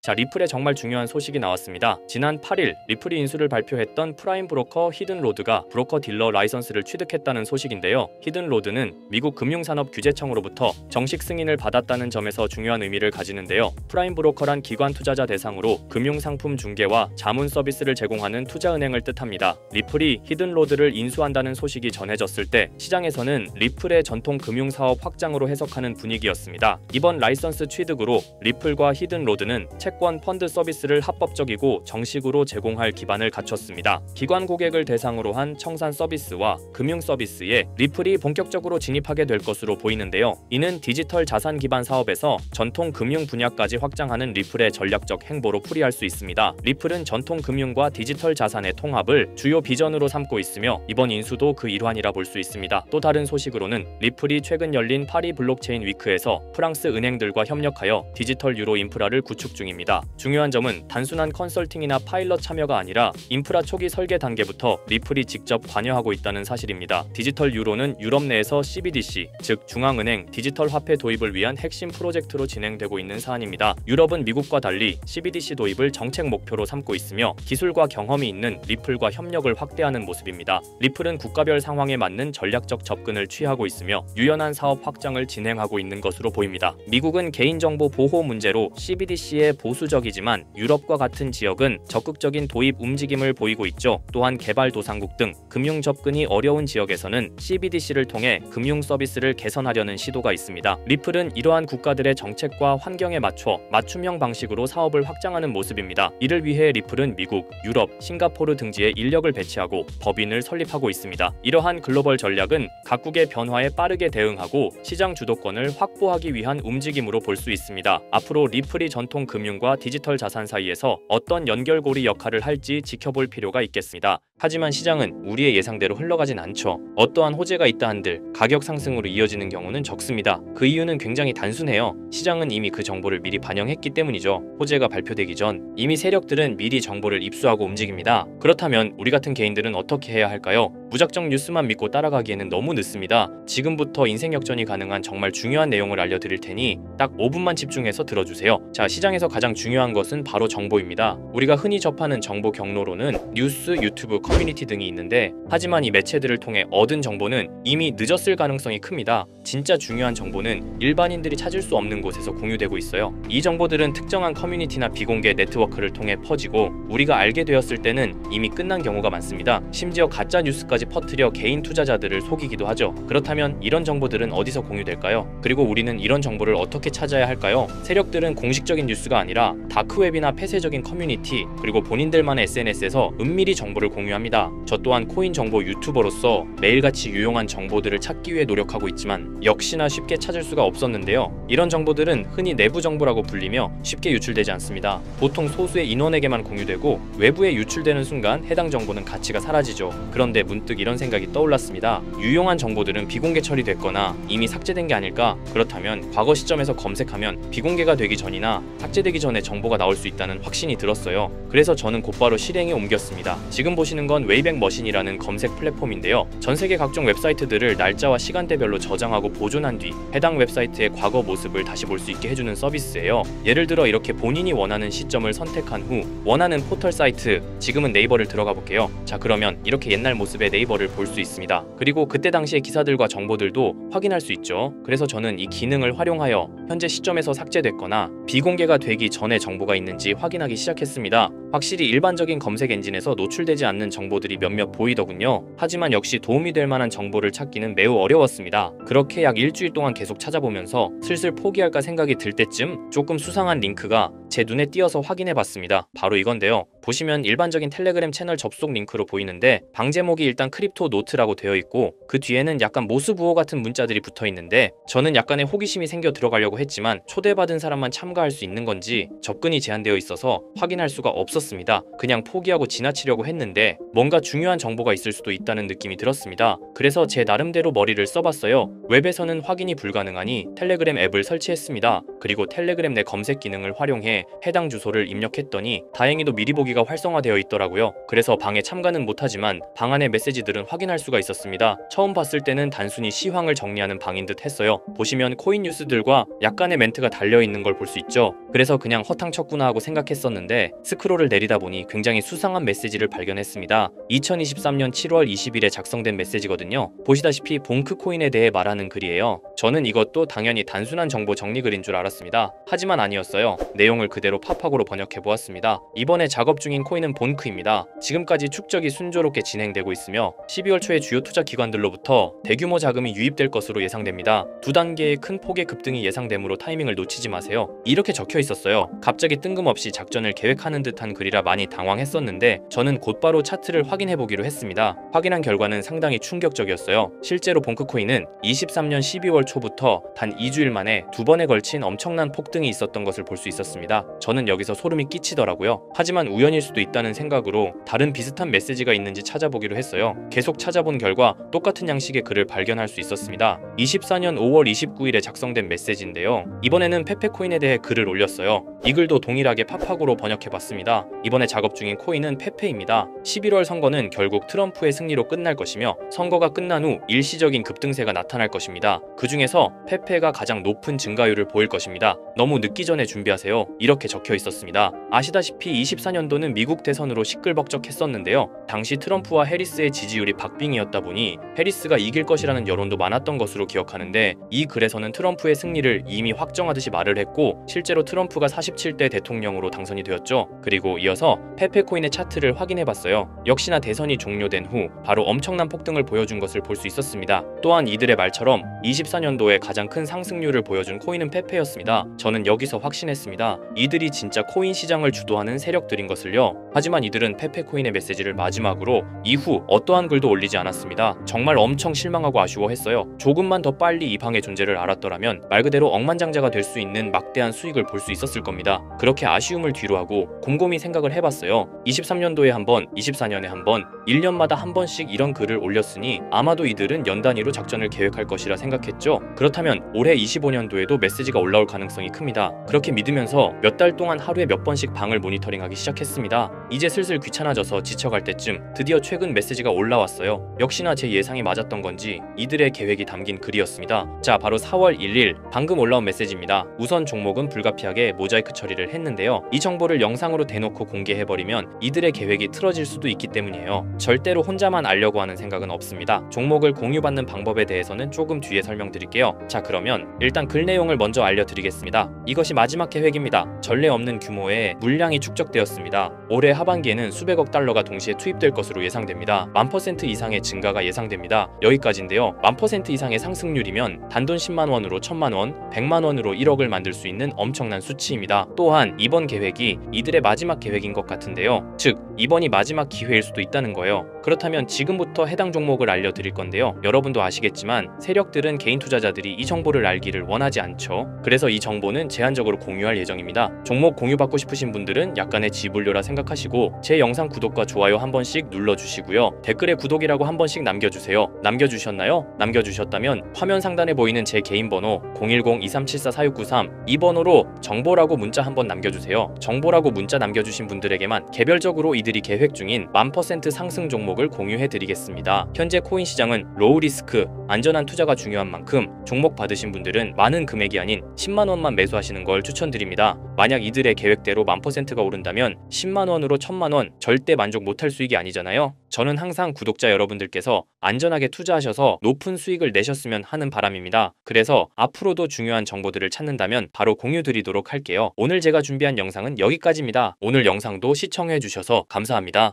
자, 리플에 정말 중요한 소식이 나왔습니다. 지난 8일 리플이 인수를 발표했던 프라임 브로커 히든로드가 브로커 딜러 라이선스를 취득했다는 소식인데요. 히든로드는 미국 금융산업규제청으로부터 정식 승인을 받았다는 점에서 중요한 의미를 가지는데요. 프라임 브로커란 기관 투자자 대상으로 금융상품 중개와 자문 서비스를 제공하는 투자은행을 뜻합니다. 리플이 히든로드를 인수한다는 소식이 전해졌을 때 시장에서는 리플의 전통 금융사업 확장으로 해석하는 분위기였습니다. 이번 라이선스 취득으로 리플과 히든로드는 채권 펀드 서비스를 합법적이고 정식으로 제공할 기반을 갖췄습니다. 기관 고객을 대상으로 한 청산 서비스와 금융 서비스에 리플이 본격적으로 진입하게 될 것으로 보이는데요. 이는 디지털 자산 기반 사업에서 전통 금융 분야까지 확장하는 리플의 전략적 행보로 풀이할 수 있습니다. 리플은 전통 금융과 디지털 자산의 통합을 주요 비전으로 삼고 있으며 이번 인수도 그 일환이라 볼 수 있습니다. 또 다른 소식으로는 리플이 최근 열린 파리 블록체인 위크에서 프랑스 은행들과 협력하여 디지털 유로 인프라를 구축 중입니다. 중요한 점은 단순한 컨설팅이나 파일럿 참여가 아니라 인프라 초기 설계 단계부터 리플이 직접 관여하고 있다는 사실입니다. 디지털 유로는 유럽 내에서 CBDC, 즉 중앙은행 디지털 화폐 도입을 위한 핵심 프로젝트로 진행되고 있는 사안입니다. 유럽은 미국과 달리 CBDC 도입을 정책 목표로 삼고 있으며 기술과 경험이 있는 리플과 협력을 확대하는 모습입니다. 리플은 국가별 상황에 맞는 전략적 접근을 취하고 있으며 유연한 사업 확장을 진행하고 있는 것으로 보입니다. 미국은 개인정보 보호 문제로 CBDC에 보수적이지만 유럽과 같은 지역은 적극적인 도입 움직임을 보이고 있죠. 또한 개발도상국 등 금융 접근이 어려운 지역에서는 CBDC를 통해 금융 서비스를 개선하려는 시도가 있습니다. 리플은 이러한 국가들의 정책과 환경에 맞춰 맞춤형 방식으로 사업을 확장하는 모습입니다. 이를 위해 리플은 미국, 유럽, 싱가포르 등지에 인력을 배치하고 법인을 설립하고 있습니다. 이러한 글로벌 전략은 각국의 변화에 빠르게 대응하고 시장 주도권을 확보하기 위한 움직임으로 볼 수 있습니다. 앞으로 리플이 전통 금융과 디지털 자산 사이에서 어떤 연결고리 역할을 할지 지켜볼 필요가 있겠습니다. 하지만 시장은 우리의 예상대로 흘러가진 않죠. 어떠한 호재가 있다 한들 가격 상승으로 이어지는 경우는 적습니다. 그 이유는 굉장히 단순해요. 시장은 이미 그 정보를 미리 반영했기 때문이죠. 호재가 발표되기 전 이미 세력들은 미리 정보를 입수하고 움직입니다. 그렇다면 우리 같은 개인들은 어떻게 해야 할까요? 무작정 뉴스만 믿고 따라가기에는 너무 늦습니다. 지금부터 인생 역전이 가능한 정말 중요한 내용을 알려드릴 테니 딱 5분만 집중해서 들어주세요. 자, 시장에서 가장 중요한 것은 바로 정보입니다. 우리가 흔히 접하는 정보 경로로는 뉴스, 유튜브, 커뮤니티 등이 있는데 하지만 이 매체들을 통해 얻은 정보는 이미 늦었을 가능성이 큽니다. 진짜 중요한 정보는 일반인들이 찾을 수 없는 곳에서 공유되고 있어요. 이 정보들은 특정한 커뮤니티나 비공개 네트워크를 통해 퍼지고 우리가 알게 되었을 때는 이미 끝난 경우가 많습니다. 심지어 가짜 뉴스까지 퍼뜨려 개인 투자자들을 속이기도 하죠. 그렇다면 이런 정보들은 어디서 공유될까요? 그리고 우리는 이런 정보를 어떻게 찾아야 할까요? 세력들은 공식적인 뉴스가 아니라 다크웹이나 폐쇄적인 커뮤니티 그리고 본인들만의 SNS에서 은밀히 정보를 공유합니다. 저 또한 코인 정보 유튜버로서 매일같이 유용한 정보들을 찾기 위해 노력하고 있지만 역시나 쉽게 찾을 수가 없었는데요. 이런 정보들은 흔히 내부 정보라고 불리며 쉽게 유출되지 않습니다. 보통 소수의 인원에게만 공유되고 외부에 유출되는 순간 해당 정보는 가치가 사라지죠. 그런데 문득 이런 생각이 떠올랐습니다. 유용한 정보들은 비공개 처리됐거나 이미 삭제된 게 아닐까? 그렇다면 과거 시점에서 검색하면 비공개가 되기 전이나 삭제되기 전에 정보가 나올 수 있다는 확신이 들었어요. 그래서 저는 곧바로 실행에 옮겼습니다. 지금 보시는 건 웨이백 머신이라는 검색 플랫폼인데요. 전 세계 각종 웹사이트들을 날짜와 시간대별로 저장하고 보존한 뒤 해당 웹사이트의 과거 모습을 다시 볼 수 있게 해주는 서비스예요. 예를 들어 이렇게 본인이 원하는 시점을 선택한 후 원하는 포털 사이트, 지금은 네이버를 들어가 볼게요. 자, 그러면 이렇게 옛날 모습의 네이버를 볼 수 있습니다. 그리고 그때 당시의 기사들과 정보들도 확인할 수 있죠. 그래서 저는 이 기능을 활용하여 현재 시점에서 삭제됐거나 비공개가 되기 전에 정보가 있는지 확인하기 시작했습니다. 확실히 일반적인 검색 엔진에서 노출되지 않는 정보들이 몇몇 보이더군요. 하지만 역시 도움이 될 만한 정보를 찾기는 매우 어려웠습니다. 그렇게 약 일주일 동안 계속 찾아보면서 슬슬 포기할까 생각이 들 때쯤 조금 수상한 링크가 제 눈에 띄어서 확인해봤습니다. 바로 이건데요. 보시면 일반적인 텔레그램 채널 접속 링크로 보이는데 방 제목이 일단 크립토 노트라고 되어 있고 그 뒤에는 약간 모스부호 같은 문자들이 붙어 있는데 저는 약간의 호기심이 생겨 들어가려고 했지만 초대받은 사람만 참가할 수 있는 건지 접근이 제한되어 있어서 확인할 수가 없었습니다. 그냥 포기하고 지나치려고 했는데 뭔가 중요한 정보가 있을 수도 있다는 느낌이 들었습니다. 그래서 제 나름대로 머리를 써봤어요. 웹에서는 확인이 불가능하니 텔레그램 앱을 설치했습니다. 그리고 텔레그램 내 검색 기능을 활용해 해당 주소를 입력했더니 다행히도 미리 보기가 활성화되어 있더라고요. 그래서 방에 참가는 못하지만 방 안의 메시지들은 확인할 수가 있었습니다. 처음 봤을 때는 단순히 시황을 정리하는 방인 듯 했어요. 보시면 코인 뉴스들과 약간의 멘트가 달려있는 걸 볼 수 있죠. 그래서 그냥 허탕 쳤구나 하고 생각했었는데 스크롤을 내리다 보니 굉장히 수상한 메시지를 발견했습니다. 2023년 7월 20일에 작성된 메시지거든요. 보시다시피 봉크 코인에 대해 말하는 글이에요. 저는 이것도 당연히 단순한 정보 정리 글인 줄 알았습니다. 하지만 아니었어요. 내용을 그대로 팝하고로 번역해 보았습니다. 이번에 작업 중인 코인은 본크입니다. 지금까지 축적이 순조롭게 진행되고 있으며 12월 초에 주요 투자 기관들로부터 대규모 자금이 유입될 것으로 예상됩니다. 두 단계의 큰 폭의 급등이 예상되므로 타이밍을 놓치지 마세요. 이렇게 적혀 있었어요. 갑자기 뜬금없이 작전을 계획하는 듯한 글이라 많이 당황했었는데 저는 곧바로 차트를 확인해 보기로 했습니다. 확인한 결과는 상당히 충격적이었어요. 실제로 봉크코인은 23년 12월 초부터 단 2주일 만에 두 번에 걸친 엄청난 폭등이 있었던 것을 볼 수 있었습니다. 저는 여기서 소름이 끼치더라고요. 하지만 우연일 수도 있다는 생각으로 다른 비슷한 메시지가 있는지 찾아보기로 했어요. 계속 찾아본 결과 똑같은 양식의 글을 발견할 수 있었습니다. 24년 5월 29일에 작성된 메시지인데요. 이번에는 페페코인에 대해 글을 올렸어요. 이 글도 동일하게 팝하고로 번역해봤습니다. 이번에 작업 중인 코인은 페페입니다. 11월 선거는 결국 트럼프의 승리로 끝날 것이며 선거가 끝난 후 일시적인 급등세가 나타날 것입니다. 그 중에서 페페가 가장 높은 증가율을 보일 것입니다. 너무 늦기 전에 준비하세요. 이렇게 적혀 있었습니다. 아시다시피 24년도는 미국 대선으로 시끌벅적했었는데요. 당시 트럼프와 해리스의 지지율이 박빙이었다 보니 해리스가 이길 것이라는 여론도 많았던 것으로 기억하는데 이 글에서는 트럼프의 승리를 이미 확정하듯이 말을 했고 실제로 트럼프가 47대 대통령으로 당선이 되었죠. 그리고 이어서 페페코인의 차트를 확인해봤어요. 역시나 대선이 종료된 후 바로 엄청난 폭등을 보여준 것을 볼 수 있었습니다. 또한 이들의 말처럼 24년도에 가장 큰 상승률을 보여준 코인은 페페였습니다. 저는 여기서 확신했습니다. 이들이 진짜 코인 시장을 주도하는 세력들인 것을요. 하지만 이들은 페페코인의 메시지를 마지막으로 이후 어떠한 글도 올리지 않았습니다. 정말 엄청 실망하고 아쉬워했어요. 조금만 더 빨리 이 방의 존재를 알았더라면 말 그대로 억만장자가 될 수 있는 막대한 수익을 볼 수 있었을 겁니다. 그렇게 아쉬움을 뒤로하고 곰곰이 생각을 해봤어요. 23년도에 한 번, 24년에 한 번, 1년마다 한 번씩 이런 글을 올렸으니 아마도 이들은 연 단위로 작전을 계획할 것이라 생각했죠. 그렇다면 올해 25년도에도 메시지가 올라올 가능성이 큽니다. 그렇게 믿으면서 몇 달 동안 하루에 몇 번씩 방을 모니터링하기 시작했습니다. 이제 슬슬 귀찮아져서 지쳐갈 때쯤 드디어 최근 메시지가 올라왔어요. 역시나 제 예상이 맞았던 건지 이들의 계획이 담긴 글이었습니다. 자, 바로 4월 1일 방금 올라온 메시지입니다. 우선 종목은 불가피하게 모자이크 처리를 했는데요. 이 정보를 영상으로 대놓고 공개해버리면 이들의 계획이 틀어질 수도 있기 때문이에요. 절대로 혼자만 알려고 하는 생각은 없습니다. 종목을 공유받는 방법에 대해서는 조금 뒤에 설명드릴게요. 자, 그러면 일단 글 내용을 먼저 알려드리겠습니다. 이것이 마지막 계획입니다. 전례 없는 규모의 물량이 축적되었습니다. 올해 하반기에는 수백억 달러가 동시에 투입될 것으로 예상됩니다. 1000% 이상의 증가가 예상됩니다. 여기까지인데요. 1000% 이상의 상승률이면 단돈 10만원으로 1000만원, 100만원으로 1억을 만들 수 있는 엄청난 수치입니다. 또한 이번 계획이 이들의 마지막 계획인 것 같은데요. 즉, 이번이 마지막 기회일 수도 있다는 거예요. 그렇다면 지금부터 해당 종목을 알려드릴 건데요. 여러분도 아시겠지만 세력들은 개인 투자자들이 이 정보를 알기를 원하지 않죠. 그래서 이 정보는 제한적으로 공유할 예정입니다. 종목 공유받고 싶으신 분들은 약간의 지불료라 생각하시고 제 영상 구독과 좋아요 한 번씩 눌러주시고요. 댓글에 구독이라고 한 번씩 남겨주세요. 남겨주셨나요? 남겨주셨다면 화면 상단에 보이는 제 개인 번호 010-2374-4693 이 번호로 정보라고 문자 한번 남겨주세요. 정보라고 문자 남겨주신 분들에게만 개별적으로 이들이 계획 중인 1000% 상승 종목을 공유해드리겠습니다. 현재 코인 시장은 로우 리스크, 안전한 투자가 중요한 만큼 종목 받으신 분들은 많은 금액이 아닌 10만원만 매수하시는 걸 추천드립니다. 만약 이들의 계획대로 1000%가 오른다면 10만원으로 1000만원 절대 만족 못할 수익이 아니잖아요. 저는 항상 구독자 여러분들께서 안전하게 투자하셔서 높은 수익을 내셨으면 하는 바람입니다. 그래서 앞으로도 중요한 정보들을 찾는다면 바로 공유드리도록 할게요. 오늘 제가 준비한 영상은 여기까지입니다. 오늘 영상도 시청해주셔서 감사합니다.